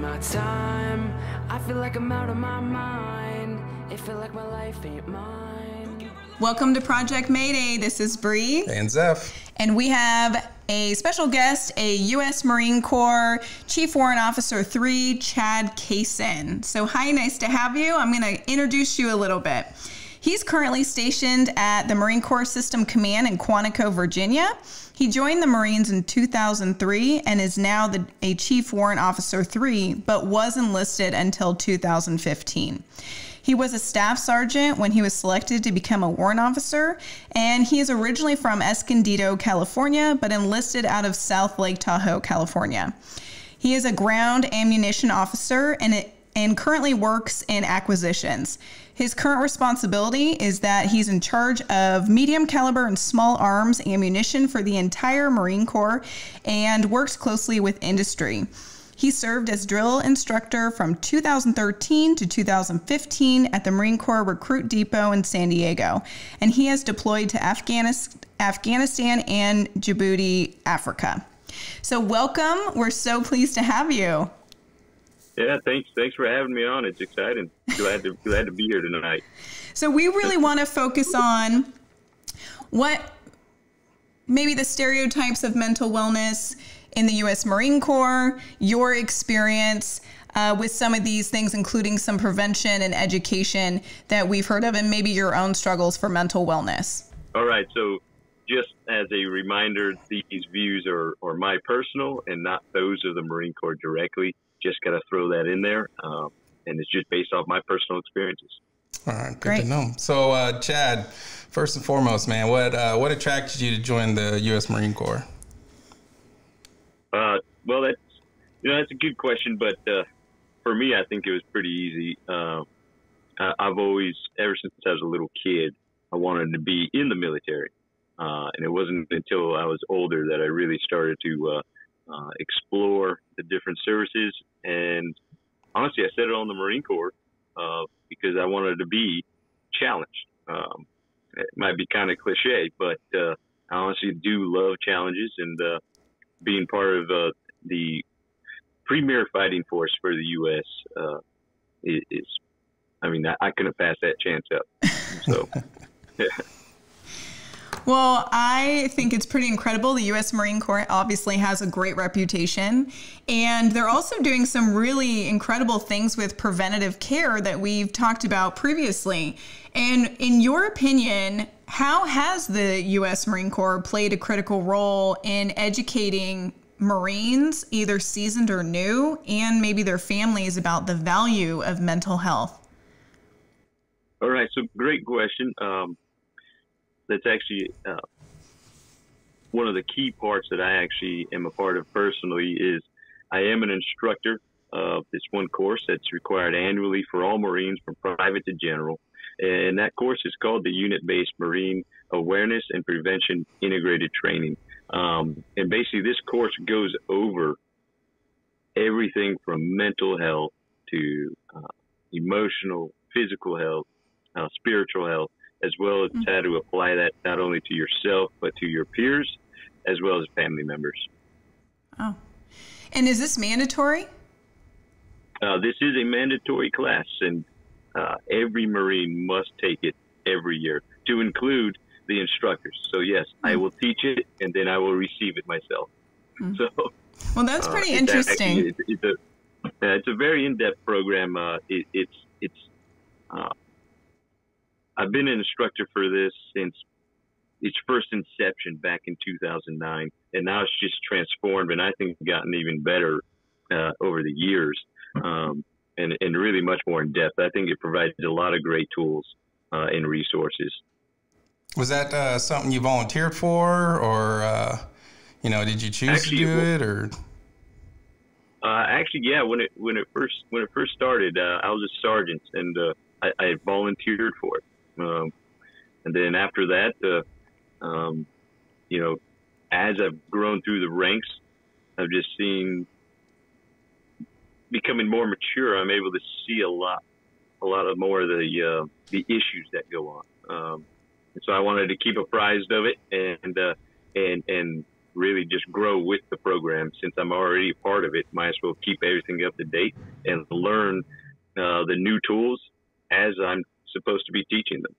my time. I feel like I'm out of my mind. It feel like my life ain't mine. Welcome to Project Mayday. This is Bree. And Zeph. And we have a special guest, a U.S. Marine Corps Chief Warrant Officer 3, Chad Casons. So hi, nice to have you. I'm going to introduce you a little bit. He's currently stationed at the Marine Corps System Command in Quantico, Virginia. He joined the Marines in 2003 and is now a Chief Warrant Officer 3, but was enlisted until 2015. He was a staff sergeant when he was selected to become a warrant officer, and he is originally from Escondido, California, but enlisted out of South Lake Tahoe, California. He is a ground ammunition officer and currently works in acquisitions. His current responsibility is that he's in charge of medium caliber and small arms ammunition for the entire Marine Corps and works closely with industry. He served as drill instructor from 2013 to 2015 at the Marine Corps Recruit Depot in San Diego, and he has deployed to Afghanistan and Djibouti, Africa. So welcome. We're so pleased to have you. Yeah, thanks for having me on. It's exciting. Glad to be here tonight. So we really want to focus on what maybe the stereotypes of mental wellness in the U.S. Marine Corps, your experience with some of these things, including some prevention and education that we've heard of, and maybe your own struggles for mental wellness. All right. So just as a reminder, these views are my personal and not those of the Marine Corps directly. Just got to throw that in there. And it's just based off my personal experiences. All right. Good to know. So, Chad, first and foremost, man, what attracted you to join the U.S. Marine Corps? Well, that's a good question, but for me, I think it was pretty easy. I've always, ever since I was a little kid, I wanted to be in the military, and it wasn't until I was older that I really started to explore the different services. And honestly, I settled on the Marine Corps because I wanted to be challenged. It might be kind of cliche, but I honestly do love challenges, and being part of the premier fighting force for the U.S. is, I mean, I couldn't pass that chance up. So, yeah. Well, I think it's pretty incredible. The U.S. Marine Corps obviously has a great reputation, and they're also doing some really incredible things with preventative care that we've talked about previously. And in your opinion, how has the U.S. Marine Corps played a critical role in educating Marines, either seasoned or new, and maybe their families about the value of mental health? All right, so great question. That's actually one of the key parts that I actually am a part of personally. Is I am an instructor of this one course that's required annually for all Marines from private to general. And that course is called the Unit-Based Marine Awareness and Prevention Integrated Training. And basically this course goes over everything from mental health to emotional, physical health, spiritual health, as well as how to apply that not only to yourself, but to your peers, as well as family members. Oh. And is this mandatory? This is a mandatory class, and every Marine must take it every year, to include the instructors. So, yes, I will teach it, and then I will receive it myself. So, well, that's pretty interesting. It's a very in-depth program. I've been an instructor for this since its first inception back in 2009, and now it's just transformed, and I think gotten even better over the years, and really much more in depth. I think it provides a lot of great tools and resources. Was that something you volunteered for, or did you choose to do it, or? Actually, yeah. When it first started, I was a sergeant, and I volunteered for it. And then after that, as I've grown through the ranks, I've just seen becoming more mature. I'm able to see a lot of more of the issues that go on. And so I wanted to keep apprised of it and really just grow with the program. Since I'm already a part of it, might as well keep everything up to date and learn the new tools as I'm supposed to be teaching them.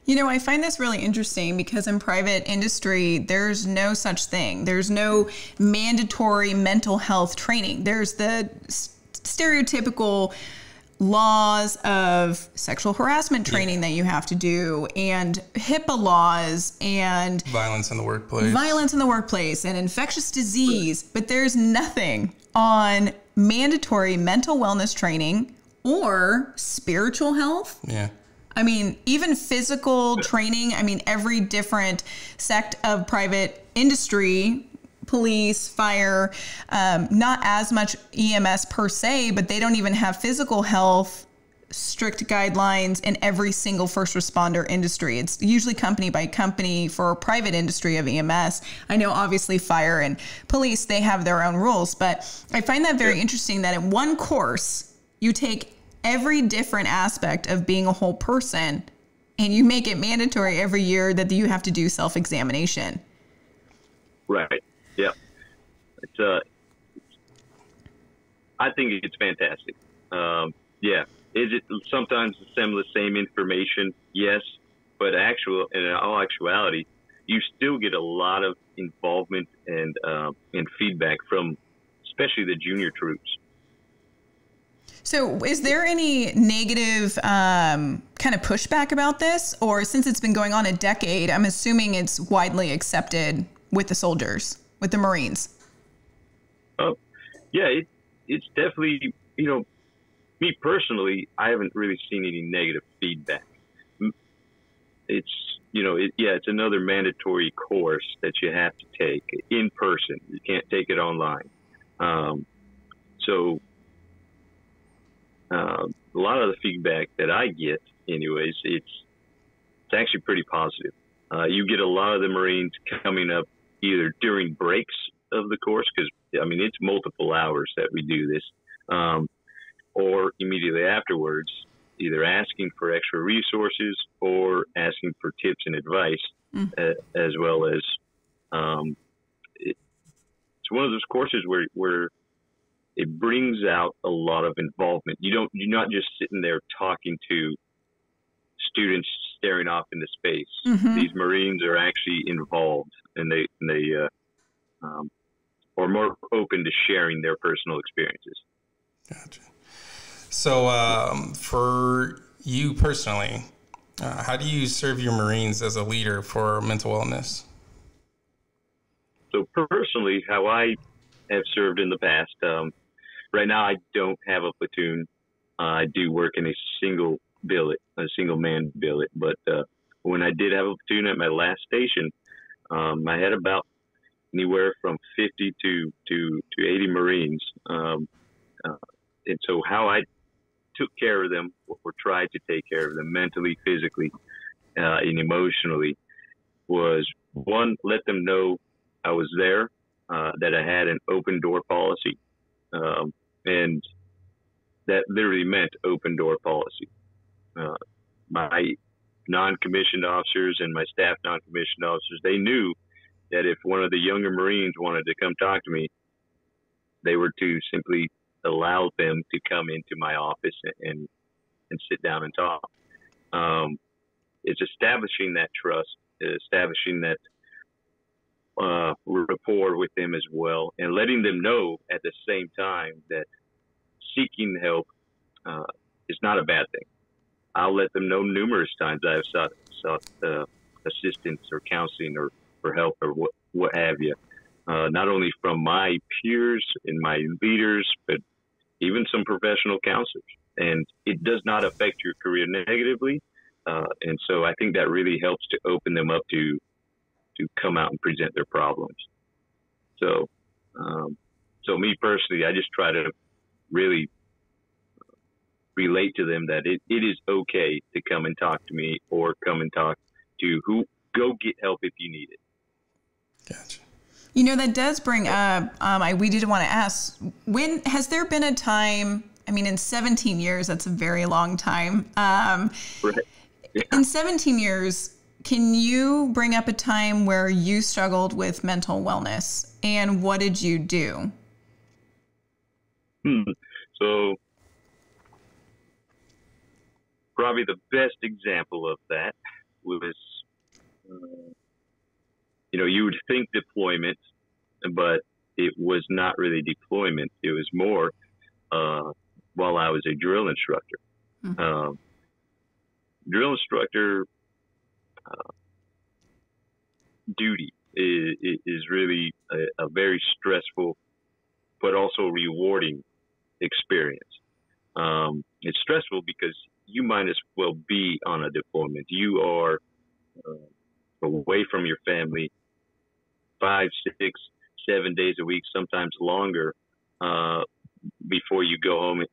You know, I find this really interesting because in private industry, there's no such thing. There's no mandatory mental health training. There's the stereotypical laws of sexual harassment training that you have to do, and HIPAA laws, and violence in the workplace and infectious disease. But there's nothing on mandatory mental wellness training or spiritual health. Yeah. I mean, even physical training. I mean, every different sect of private industry, police, fire, not as much EMS per se, but they don't even have physical health strict guidelines in every single first responder industry. It's usually company by company for private industry of EMS. I know obviously fire and police, they have their own rules, but I find that very interesting that in one course, you take every different aspect of being a whole person and you make it mandatory every year that you have to do self-examination. Right. Yeah. It's I think it's fantastic. Yeah. Is it sometimes some of the same information? Yes. But in all actuality, you still get a lot of involvement and feedback from especially the junior troops. So is there any negative kind of pushback about this? Or since it's been going on a decade, I'm assuming it's widely accepted with the soldiers, with the Marines. Oh, yeah, it's definitely, me personally, I haven't really seen any negative feedback. It's, it's another mandatory course that you have to take in person. You can't take it online. A lot of the feedback that I get anyways, it's actually pretty positive. You get a lot of the Marines coming up either during breaks of the course, because it's multiple hours that we do this, or immediately afterwards, either asking for extra resources or asking for tips and advice, as well as it's one of those courses where it brings out a lot of involvement. You're not just sitting there talking to students staring off into space. Mm-hmm. These Marines are actually involved, and they are more open to sharing their personal experiences. Gotcha. So for you personally, how do you serve your Marines as a leader for mental wellness? So personally, how I have served in the past, right now I don't have a platoon. I do work in a single man billet. But when I did have a platoon at my last station, I had about anywhere from 50 to 80 Marines. And so how I took care of them, or tried to take care of them mentally, physically, and emotionally, was one, let them know I was there, that I had an open door policy. And that literally meant open door policy. My non-commissioned officers and my staff non-commissioned officers, they knew that if one of the younger Marines wanted to come talk to me, they were to simply allow them to come into my office and sit down and talk. It's establishing that trust, establishing that rapport with them as well, and letting them know at the same time that seeking help is not a bad thing. I'll let them know numerous times I have sought assistance or counseling or help or what have you, not only from my peers and my leaders, but even some professional counselors. And it does not affect your career negatively. And so I think that really helps to open them up to come out and present their problems. So me personally, I just try to really relate to them that it is okay to come and talk to me, or come and talk to go get help if you need it. Gotcha. That does bring up, we did want to ask, when has there been a time, in 17 years, that's a very long time. Right. Yeah. In 17 years, can you bring up a time where you struggled with mental wellness, and what did you do? So probably the best example of that was, you would think deployment, but it was not really deployment. It was more while I was a drill instructor. Drill instructor duty is really a very stressful but also rewarding experience. It's stressful because you might as well be on a deployment. You are away from your family 5, 6, 7 days a week, sometimes longer, before you go home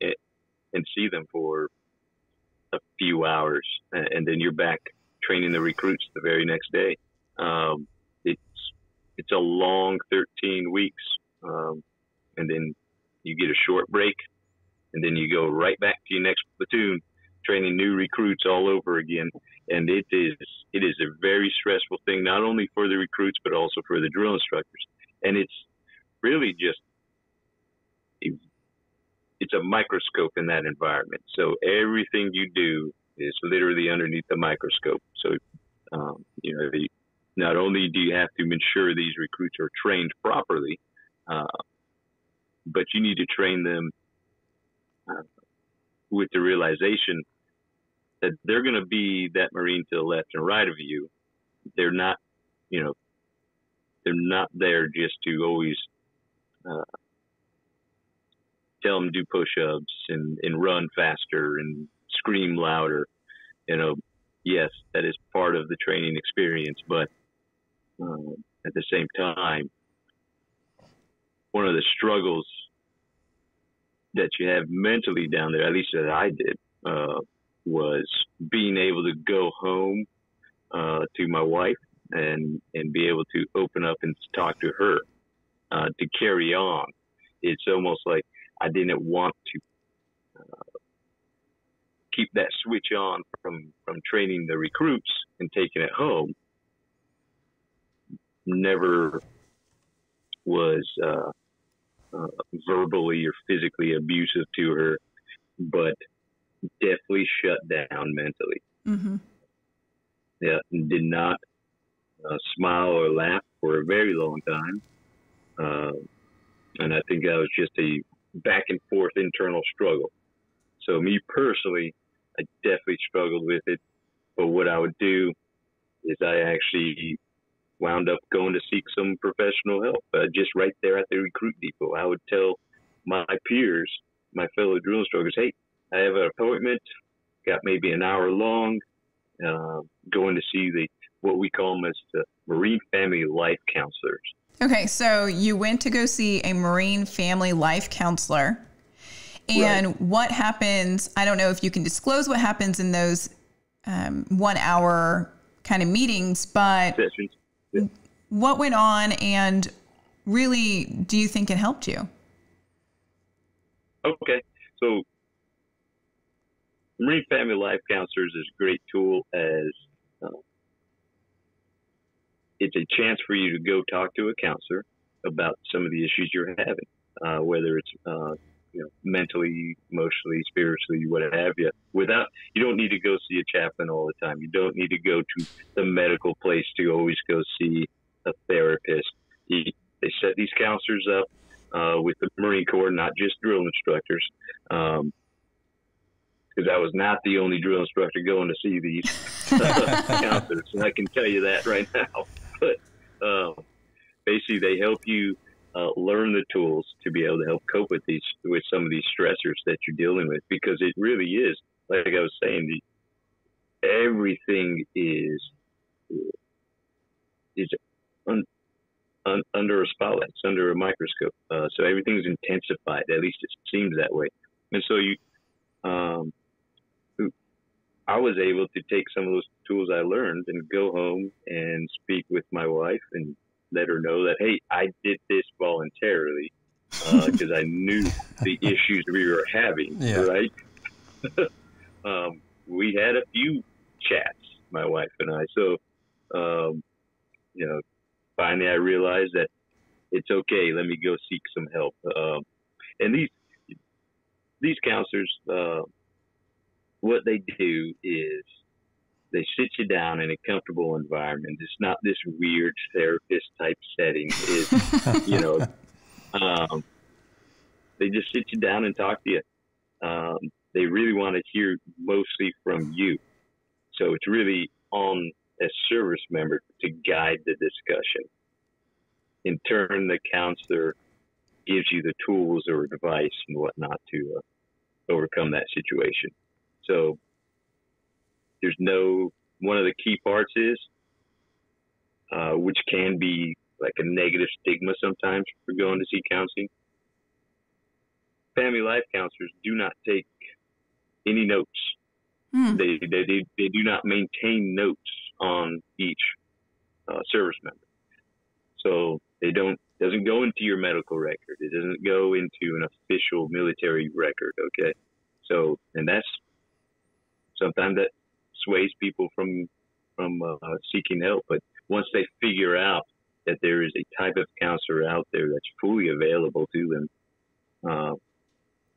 and see them for a few hours, and then you're back training the recruits the very next day. It's a long 13 weeks, and then you get a short break, and then you go right back to your next platoon, training new recruits all over again. And it is a very stressful thing, not only for the recruits but also for the drill instructors. And it's really just it's a microscope in that environment. So everything you do is literally underneath the microscope. So not only do you have to ensure these recruits are trained properly, but you need to train them with the realization that they're going to be that Marine to the left and right of you. They're not, they're not there just to always tell them do push-ups and run faster and scream louder. Yes, that is part of the training experience, but at the same time, one of the struggles that you have mentally down there, at least that I did, was being able to go home to my wife and be able to open up and talk to her, to carry on. It's almost like I didn't want to keep that switch on from training the recruits and taking it home. Never was verbally or physically abusive to her, but definitely shut down mentally. Mm-hmm. Yeah, did not smile or laugh for a very long time. And I think that was just a back and forth internal struggle. So me personally, I definitely struggled with it. But what I would do is I actually wound up going to seek some professional help, just right there at the recruit depot. I would tell my peers, my fellow drill instructors, hey, I have an appointment, got maybe an hour long, going to see what we call them as the Marine Family Life Counselors. Okay, so you went to go see a Marine Family Life Counselor. And right. What happens, I don't know if you can disclose what happens in those 1 hour kind of meetings, but sessions. Yeah. What went on, and really, do you think it helped you? Okay, so Marine Family Life Counselors is a great tool, as it's a chance for you to go talk to a counselor about some of the issues you're having, whether it's mentally, emotionally, spiritually, what have you. You don't need to go see a chaplain all the time. You don't need to go to the medical place to always go see a therapist. They set these counselors up with the Marine Corps, not just drill instructors, because I was not the only drill instructor going to see these counselors, and I can tell you that right now. But basically, they help you learn the tools to be able to help cope with some of these stressors that you're dealing with, because it really is, like I was saying, everything is under a spotlight, it's under a microscope. So everything's intensified. At least it seems that way. And so I was able to take some of those tools I learned and go home and speak with my wife and let her know that, hey, I did this voluntarily because I knew the issues we were having, right? We had a few chats, my wife and I. So Finally I realized that it's okay. Let me go seek some help. And these counselors, what they do is they sit you down in a comfortable environment. It's not this weird therapist type setting. It's, they just sit you down and talk to you. They really want to hear mostly from you. So it's really on a service member to guide the discussion. In turn, the counselor gives you the tools or advice and whatnot to overcome that situation. So one of the key parts is, which can be like a negative stigma sometimes for going to see counseling. Family life counselors do not take any notes. They do not maintain notes on each service member. So doesn't go into your medical record. It doesn't go into an official military record. Okay. So, and that's sometimes that sways people from seeking help. But once they figure out that there is a type of counselor out there that's fully available to them,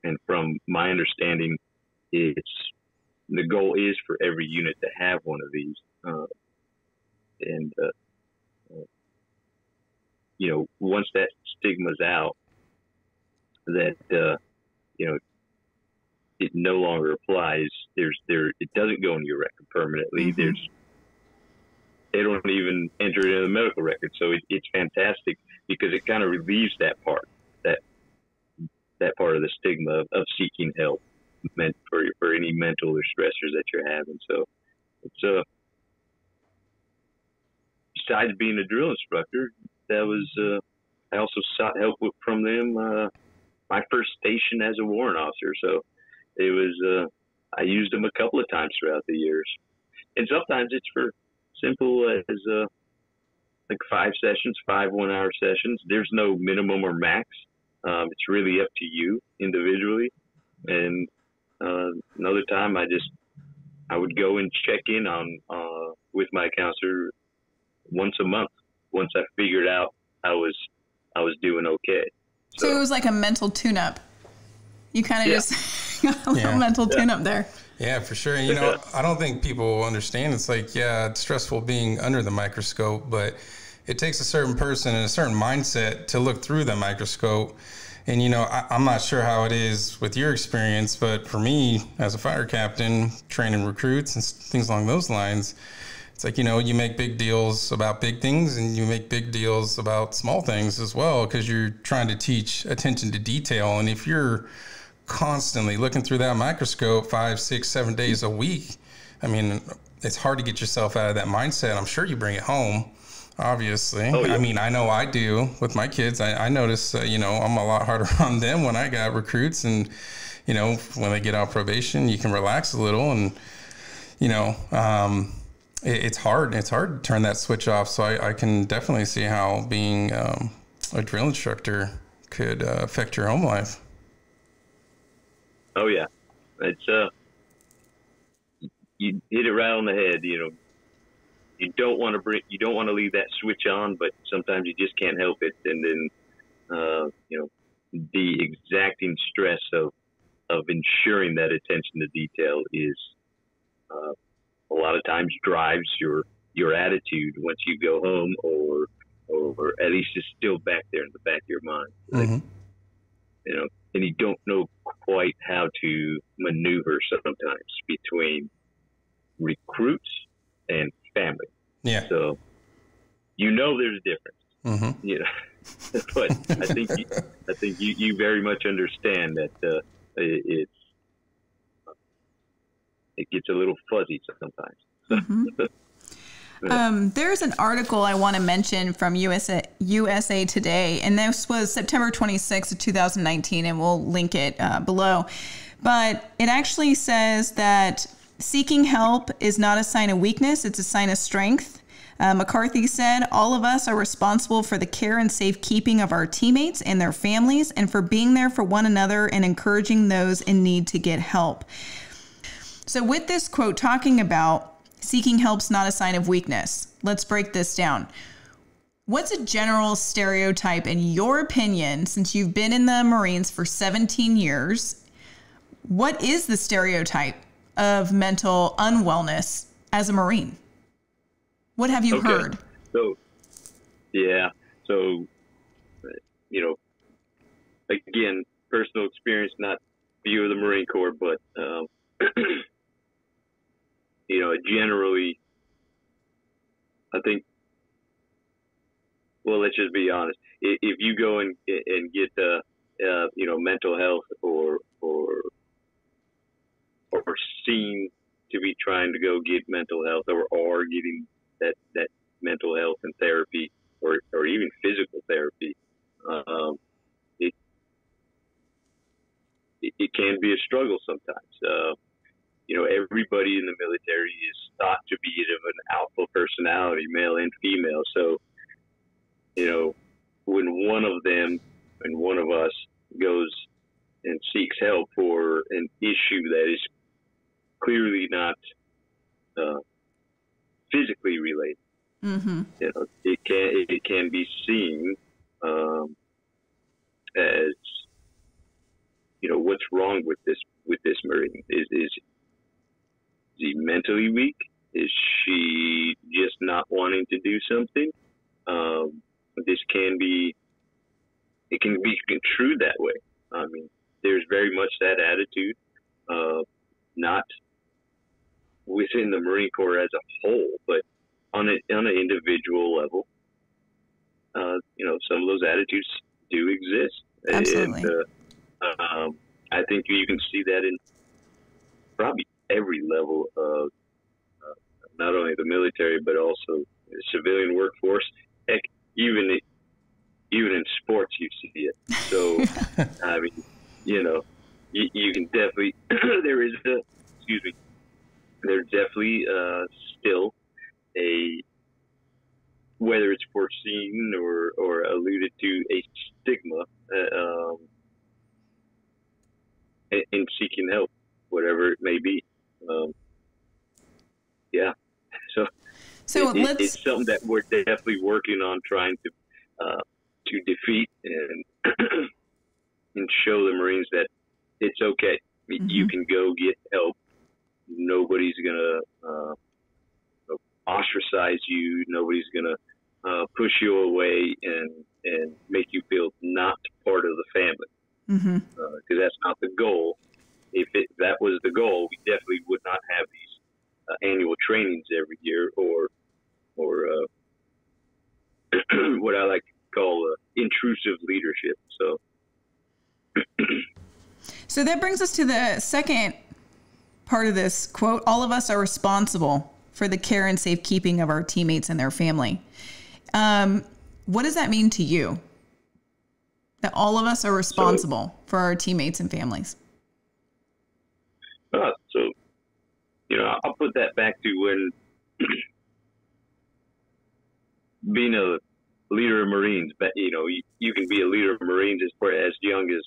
and from my understanding, the goal is for every unit to have one of these. Once that stigma's out, that it no longer applies. It doesn't go in your record permanently. Mm-hmm. They don't even enter it in the medical record. So it's fantastic because it kind of relieves that part of the stigma of seeking help meant for any mental or stressors that you're having. So it's besides being a drill instructor, that was I also sought help from them my first station as a warrant officer. So it was I used them a couple of times throughout the years, and sometimes it's for simple as like 5 1-hour sessions. There's no minimum or max. It's really up to you individually. And another time I would go and check in on with my counselor once a month. Once I figured out I was doing okay. So it was like a mental tune-up. You kind of just got a little mental tune-up there. Yeah, for sure. I don't think people understand. It's like, it's stressful being under the microscope, but it takes a certain person and a certain mindset to look through the microscope. And, I'm not sure how it is with your experience, but for me, as a fire captain, training recruits and things along those lines, it's like, you make big deals about big things and you make big deals about small things as well, because you're trying to teach attention to detail. And if you're constantly looking through that microscope 5, 6, 7 days a week, I mean, it's hard to get yourself out of that mindset. I'm sure you bring it home, obviously. Oh, yeah. I mean, I know I do with my kids. I notice, I'm a lot harder on them when I got recruits, and, when they get out probation, you can relax a little, and, it's hard. It's hard to turn that switch off. So I can definitely see how being a drill instructor could affect your home life. Oh yeah, it's you hit it right on the head. You don't want to leave that switch on, but sometimes you just can't help it. And then the exacting stress of ensuring that attention to detail is a lot of times drives your attitude once you go home, or at least it's still back there in the back of your mind. Like, and you don't know quite how to maneuver sometimes between recruits and family. Yeah. So there's a difference. Mm-hmm. But I think you very much understand that it gets a little fuzzy sometimes. Mm-hmm. There's an article I want to mention from USA Today, and this was September 26th of 2019, and we'll link it below. But it actually says that seeking help is not a sign of weakness, it's a sign of strength. McCarthy said, all of us are responsible for the care and safekeeping of our teammates and their families, and for being there for one another and encouraging those in need to get help. So with this quote talking about seeking help's not a sign of weakness. Let's break this down. What's a general stereotype, in your opinion, since you've been in the Marines for 17 years? What is the stereotype of mental unwellness as a Marine? What have you heard? So, again, personal experience, not view of the Marine Corps, but, generally, I think, well, let's just be honest. If you go and get, mental health or seem to be trying to go get mental health or getting that mental health and therapy or even physical therapy, it can be a struggle sometimes. Everybody in the military is thought to be of an alpha personality, male and female. So, when one of them and one of us goes and seeks help for an issue that is clearly not physically related, Mm-hmm. it can be seen as what's wrong with this Marine. Is he mentally weak? Is she just not wanting to do something? It can be construed that way. I mean, there's very much that attitude, not within the Marine Corps as a whole, but on an individual level. Some of those attitudes do exist. Absolutely. And, I think you can see that in probably every level of not only the military, but also the civilian workforce. Heck, even in sports, you see it. So, I mean, you can definitely, there's definitely still whether it's foreseen or alluded to, a stigma in seeking help, whatever it may be. So it's something that we're definitely working on trying to defeat and and show the Marines that it's okay. Mm-hmm. You can go get help. Nobody's gonna ostracize you. Nobody's gonna push you away and make you feel not part of the family. Mm-hmm. Because that's not the goal. If that was the goal, we definitely would not have these annual trainings every year, or what I like to call intrusive leadership. So that brings us to the second part of this quote. All of us are responsible for the care and safekeeping of our teammates and their family. What does that mean to you? That all of us are responsible for our teammates and families? I'll put that back to when being a leader of Marines, but you can be a leader of Marines as young as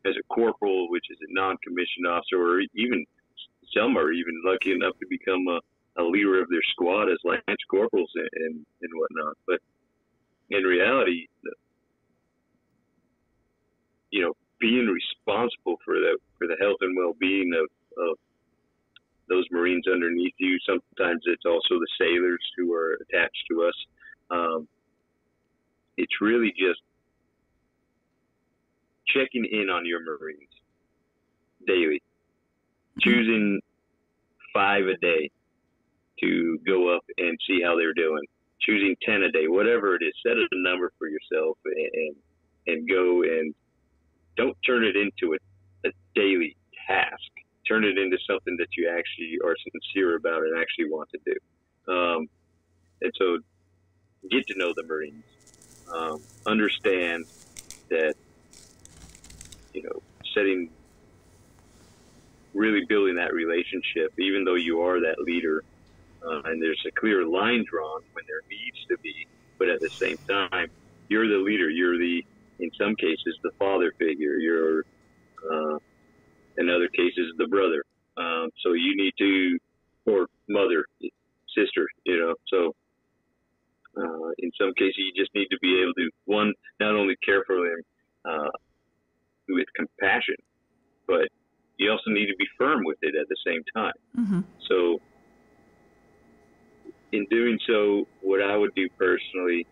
as a corporal, which is a non-commissioned officer, or even some are even lucky enough to become a leader of their squad as lance corporals and whatnot. But in reality, being responsible for the health and well-being of those Marines underneath you. Sometimes it's also the sailors who are attached to us. It's really just checking in on your Marines daily, choosing 5 a day to go up and see how they're doing, choosing 10 a day, whatever it is. Set a number for yourself and go, and don't turn it into a daily task. Turn it into something that you actually are sincere about and actually want to do. And so get to know the Marines. Understand that, really building that relationship, even though you are that leader, and there's a clear line drawn when there needs to be, but at the same time, you're the leader. You're in some cases, the father figure. You're, in other cases, the brother. So you need to, or mother, sister, so in some cases you just need to be able to, one, not only care for them with compassion, but you also need to be firm with it at the same time. Mm-hmm. So in doing so, what I would do personally,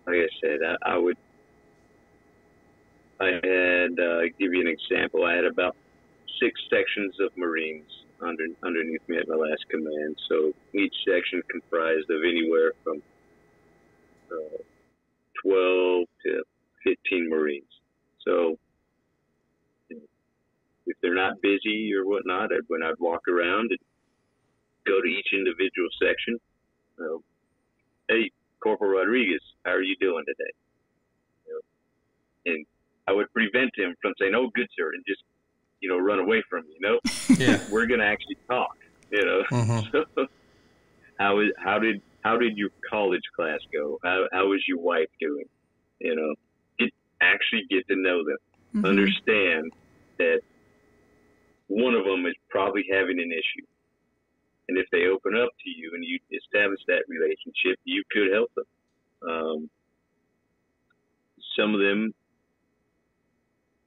like I said, I had give you an example. I had about 6 sections of Marines underneath me at my last command. So each section comprised of anywhere from 12 to 15 Marines. So if they're not busy or whatnot, when I'd walk around and go to each individual section, hey, Corporal Rodriguez, how are you doing today? And I would prevent him from saying, "Oh, good sir," and just run away from me. Yeah. We're gonna actually talk. Mm-hmm. So how did your college class go? How is your wife doing? Actually get to know them. Mm-hmm. Understand that one of them is probably having an issue. And if they open up to you and you establish that relationship, you could help them. Some of them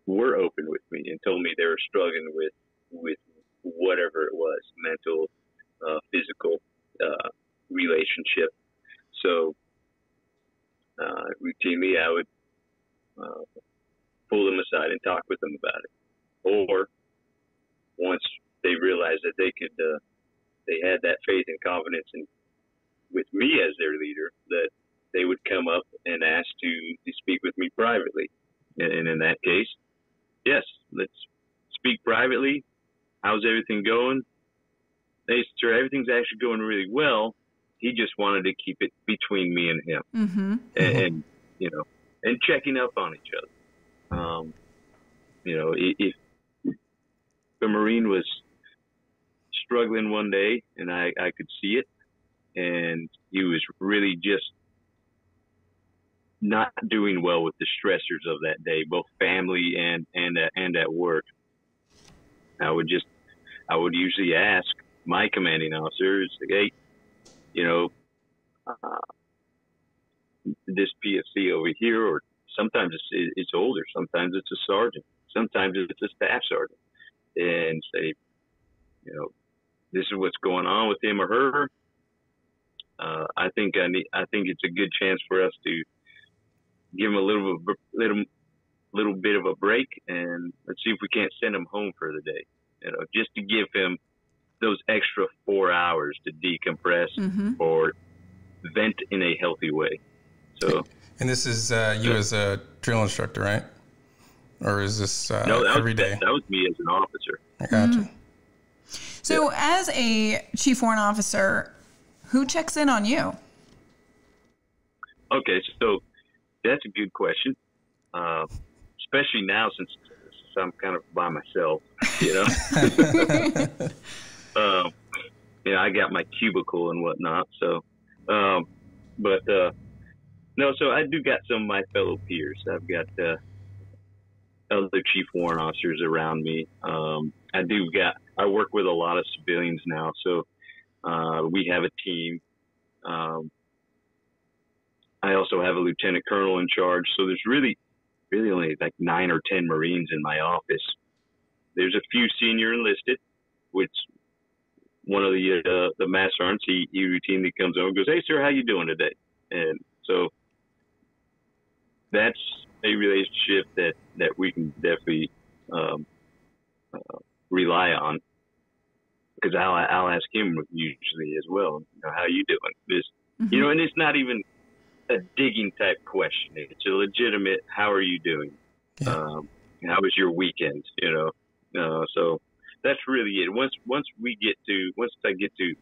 were open with me and told me they were struggling with whatever it was, mental, physical, relationship. So routinely I would pull them aside and talk with them about it. Or once they realized that they could, they had that faith and confidence with me as their leader, that they would come up and ask to speak with me privately. And in that case, yes, let's speak privately. How's everything going? Hey, sir, everything's actually going really well. He just wanted to keep it between me and him. Mm-hmm. And and checking up on each other. If the Marine was struggling one day and I could see it, and he was really just not doing well with the stressors of that day, both family and at work, I would usually ask my commanding officers, hey, this PFC over here, or sometimes it's older, sometimes it's a sergeant, sometimes it's a staff sergeant, and say, this is what's going on with him or her. I think it's a good chance for us to give him a little bit of a break, and let's see if we can't send him home for the day. Just to give him those extra 4 hours to decompress Mm-hmm. or vent in a healthy way. So. And this is you as a drill instructor, right? Or is this every day? That was me as an officer. I gotcha. Mm-hmm. So as a Chief Warrant Officer, who checks in on you? Okay, so that's a good question. Especially now since I'm kind of by myself, I got my cubicle and whatnot. So, no, so I do got some of my fellow peers. I've got other Chief Warrant Officers around me. I work with a lot of civilians now, so we have a team. I also have a Lieutenant Colonel in charge, so there's really only like 9 or 10 Marines in my office. There's a few senior enlisted, which one of the Master Sergeants, he routinely comes over and goes, "Hey, sir, how you doing today?" And so that's a relationship that we can definitely rely on, because I'll ask him usually as well, how you doing? This, Mm-hmm. and it's not even a digging type question. It's a legitimate, how are you doing? Yeah. How was your weekend? So that's really it. Once I get to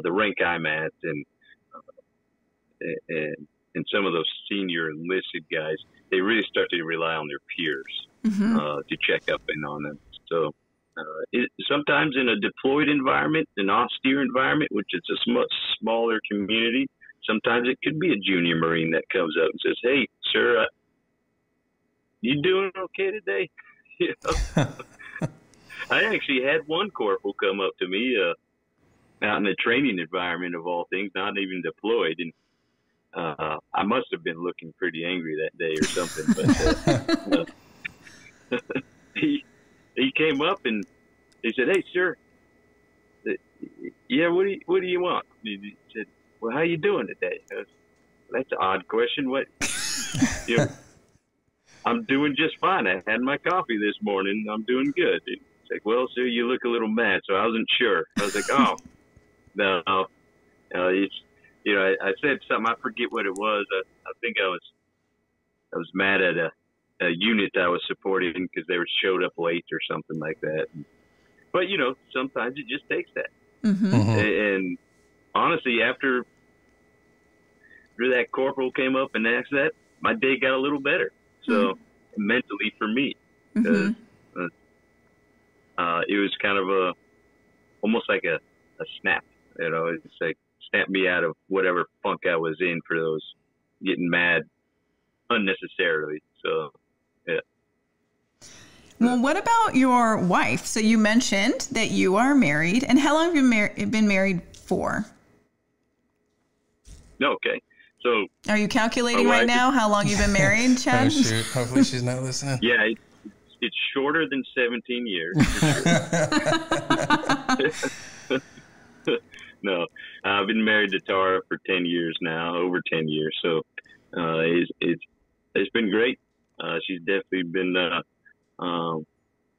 the rank I'm at, and some of those senior enlisted guys, they really start to rely on their peers Mm-hmm. to check up in on them. So sometimes in a deployed environment, an austere environment, which is a much smaller community, sometimes it could be a junior Marine that comes up and says, "Hey, sir, you doing okay today?" I actually had one corporal come up to me out in a training environment of all things, not even deployed. And I must have been looking pretty angry that day or something. But he came up and he said, "Hey, sir, yeah, what do you want?" He said, "Well, how you doing today?" I was, "That's an odd question. What? You know, I'm doing just fine. I had my coffee this morning. I'm doing good." He's like, "Well, sir, you look a little mad." So I wasn't sure. I was like, "Oh, no." It's, you know, I said something. I forget what it was. I think I was mad at a unit I was supporting because they were showed up late or something like that. But you know, sometimes it just takes that. Mm-hmm. And honestly, after that corporal came up and asked that, my day got a little better. So mentally for me, because it was kind of almost like a snap. You know, it's like snapped me out of whatever funk I was in for those getting mad unnecessarily. So, yeah. Well, what about your wife? So you mentioned that you are married, and how long have you been married for? Okay. So, are you calculating right now how long you've been married, Chad? Oh, shoot. Hopefully she's not listening. Yeah, it's shorter than 17 years. For sure. No, I've been married to Tara for 10 years now, over 10 years. So it's been great. She's definitely been,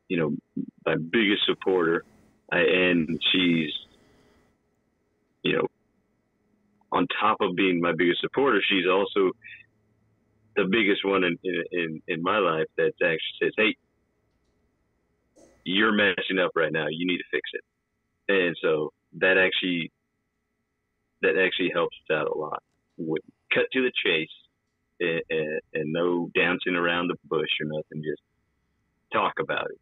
you know, my biggest supporter. And she's, you know, on top of being my biggest supporter, she's also the biggest one in my life that actually says, "Hey, you're messing up right now. You need to fix it." And so that actually helps us out a lot. Cut to the chase and no dancing around the bush or nothing. Just talk about it,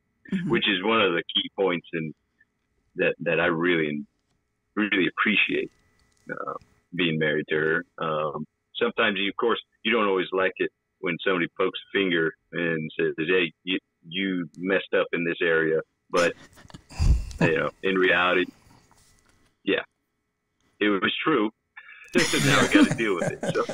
which is one of the key points that I really appreciate being married to her. Sometimes, of course, you don't always like it when somebody pokes a finger and says, "Hey, you messed up in this area," but you know, in reality, yeah, it was true. Now I got to deal with it. So,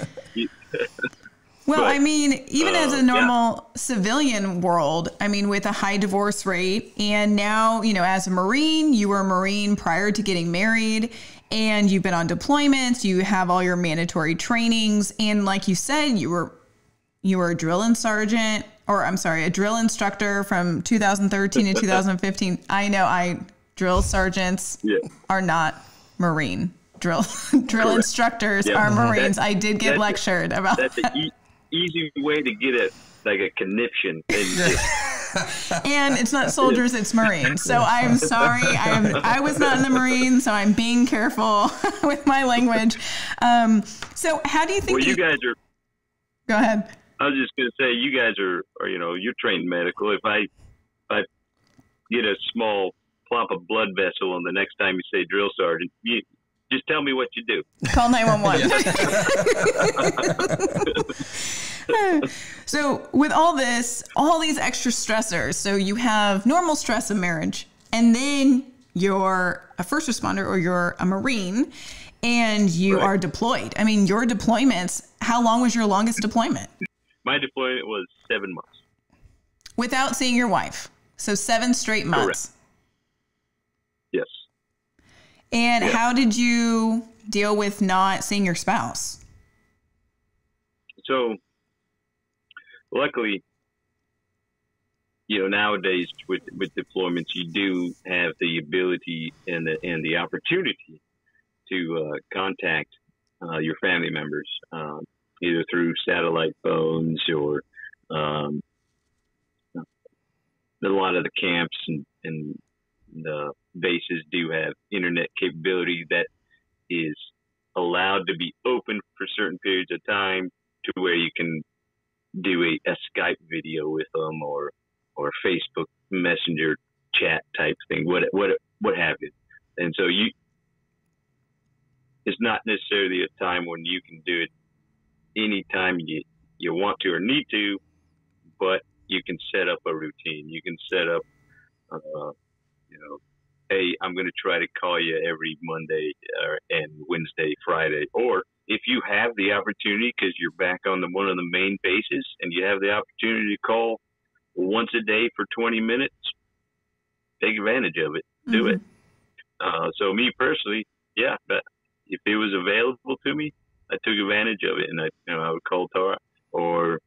well, I mean, even as a normal civilian world, I mean, with a high divorce rate, and now, you know, as a Marine, you were a Marine prior to getting married, and you've been on deployments, you have all your mandatory trainings, and like you said, you were a drill instructor from 2013 to 2015. I know drill sergeants are not Marine. Drill instructors are Marines. I did get lectured about that. That's an easy way to get a conniption. And it's not soldiers, it's Marines. So I'm sorry. I was not in the Marines, so I'm being careful with my language. So how do you think... Well, you guys are... Go ahead. I was just going to say, you guys are, you know, you're trained medical. If I get a small plump of blood vessel and the next time you say drill sergeant, you just tell me what you do. Call 911. So with all this, all these extra stressors, so you have normal stress of marriage, and then you're a first responder or you're a Marine, and you are deployed. I mean, your deployments, how long was your longest deployment? My deployment was 7 months. Without seeing your wife. So 7 straight months. Correct. Yes. And how did you deal with not seeing your spouse? So, luckily, you know, nowadays with deployments, you do have the ability and the opportunity to contact your family members, either through satellite phones or a lot of the camps and the bases do have internet capability that is allowed to be open for certain periods of time to where you can do a Skype video with them or Facebook Messenger chat type thing, what have you. And so it's not necessarily a time when you can do it anytime you want to or need to, but you can set up a routine. You can set up, hey, I'm going to try to call you every Monday and Wednesday, Friday. Or if you have the opportunity, because you're back on one of the main bases and you have the opportunity to call once a day for 20 minutes, take advantage of it. Do it. So me personally, yeah, but if it was available to me, I took advantage of it, and I would call Tara. Or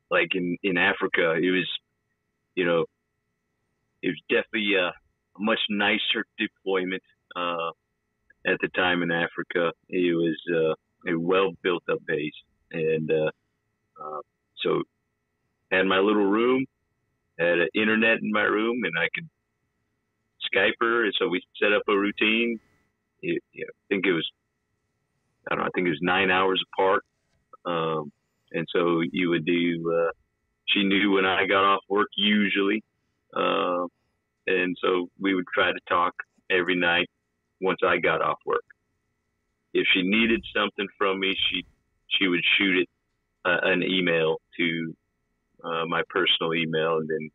like in Africa, it was, it was definitely a much nicer deployment at the time in Africa. It was a well built up base, and so had my little room, had an internet in my room, and I could Skype her, and so we set up a routine. I think it was 9 hours apart. And so you would do, she knew when I got off work usually. And so we would try to talk every night once I got off work. If she needed something from me, she would shoot it, an email to my personal email, and then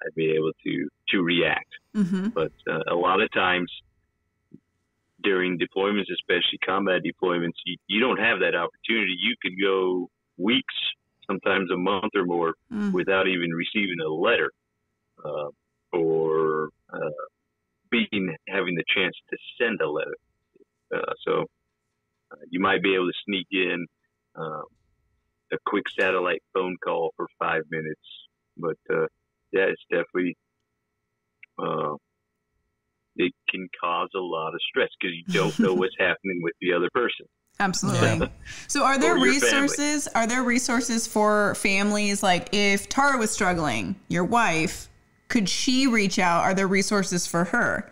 I'd be able to react. But a lot of times during deployments, especially combat deployments, you don't have that opportunity. You could go weeks, sometimes a month or more, without even receiving a letter or having the chance to send a letter. So you might be able to sneak in a quick satellite phone call for 5 minutes, but yeah, it's definitely it can cause a lot of stress because you don't know what's happening with the other person. Absolutely. So are there resources? Are there resources for families? Like if Tara was struggling, your wife, could she reach out? Are there resources for her?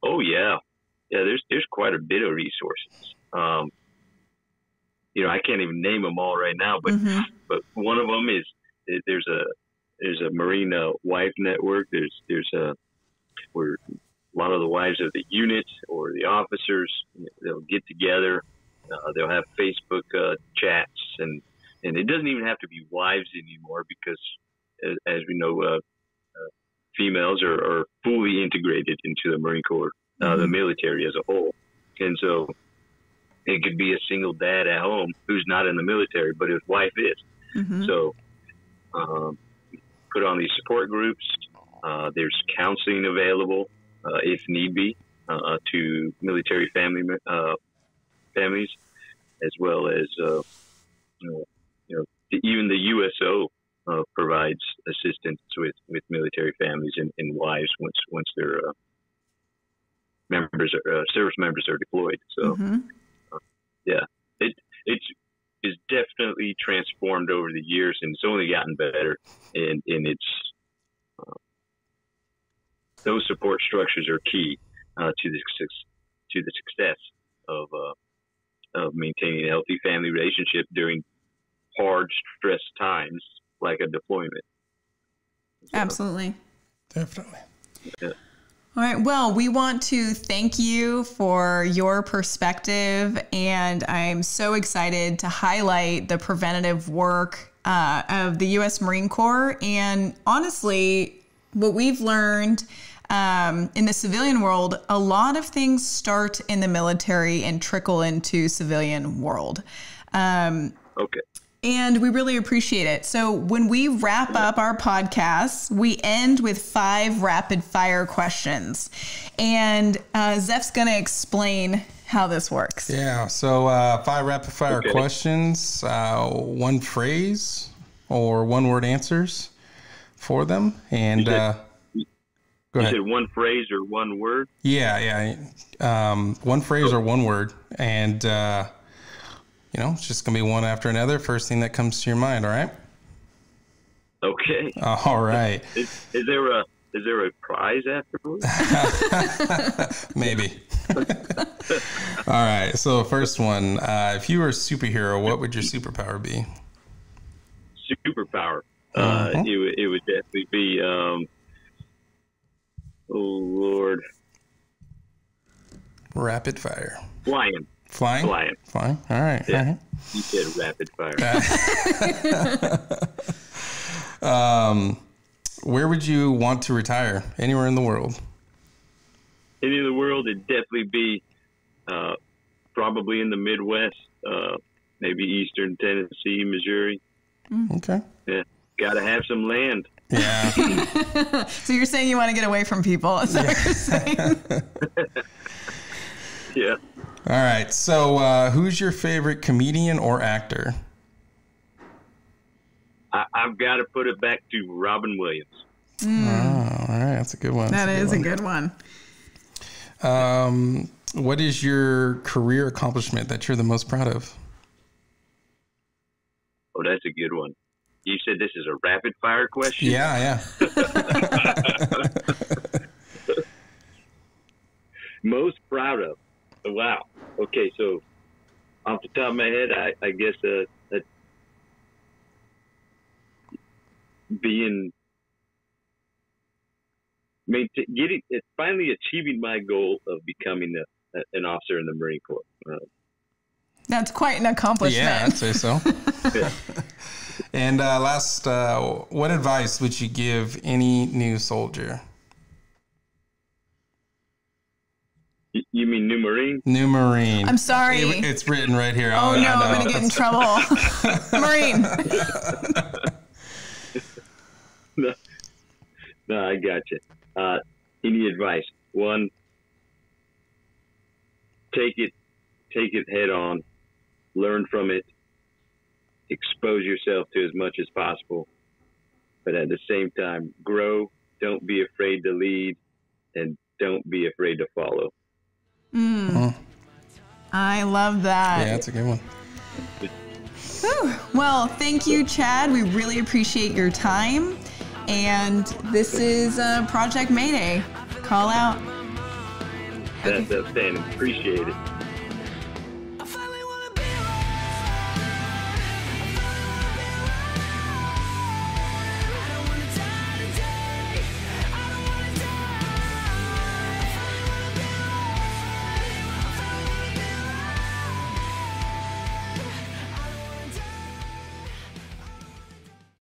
Oh yeah. Yeah, there's quite a bit of resources. I can't even name them all right now, but one of them is there's a Marina wife network. There's where a lot of the wives of the units or the officers, they'll get together. They'll have Facebook chats, and it doesn't even have to be wives anymore because, as we know, females are fully integrated into the Marine Corps, the military as a whole. And so it could be a single dad at home who's not in the military, but his wife is. So put on these support groups. There's counseling available, if need be, to military families, as well as even the USO provides assistance with military families and wives once their service members are deployed. So yeah, it's definitely transformed over the years, and it's only gotten better. And it's those support structures are key to the success of maintaining a healthy family relationship during hard, stress times like a deployment. So, absolutely. Definitely. Yeah. All right. Well, we want to thank you for your perspective, and I'm so excited to highlight the preventative work of the U.S. Marine Corps. And honestly, what we've learned in the civilian world, a lot of things start in the military and trickle into civilian world. Okay. And we really appreciate it. So when we wrap up our podcast, we end with 5 rapid fire questions. And Zeph's going to explain how this works. Yeah. So 5 rapid fire questions, 1 phrase or 1 word answers for them. And go ahead. You said 1 phrase or 1 word? Yeah. 1 phrase or 1 word. And, it's just going to be one after another. First thing that comes to your mind. All right. Okay. All right. Is there a prize afterwards? Maybe. All right. So first one, if you were a superhero, what would your superpower be? Superpower. It would definitely be, oh Lord. Rapid fire. Flying. Flying? Flying. All right. Yeah. All right. You said rapid fire. Where would you want to retire? Anywhere in the world? Any of the world, it'd definitely be probably in the Midwest, maybe Eastern Tennessee, Missouri. Okay. Yeah, got to have some land. Yeah. So you're saying you want to get away from people? Is that what you're saying? Yeah. All right. So who's your favorite comedian or actor? I've got to put it back to Robin Williams. Oh, all right. That's a good one. That is a good one. What is your career accomplishment that you're the most proud of? Oh, that's a good one. You said this is a rapid fire question? Yeah. Most proud of? Wow. Okay, so off the top of my head, I guess finally achieving my goal of becoming an officer in the Marine Corps. That's quite an accomplishment. Yeah, I'd say so. Yeah. And last, what advice would you give any new soldier? You mean new Marine? New Marine. I'm sorry. It's written right here. Oh, no, I'm going to get in trouble. Marine. No, I got you. Any advice? One, take it head on, learn from it, expose yourself to as much as possible, but at the same time, grow. Don't be afraid to lead, and don't be afraid to follow. I love that. Yeah, that's a good one. Whew. Well, thank you, Chad. We really appreciate your time. And this is Project Mayday. Call out. That's outstanding. Appreciate it.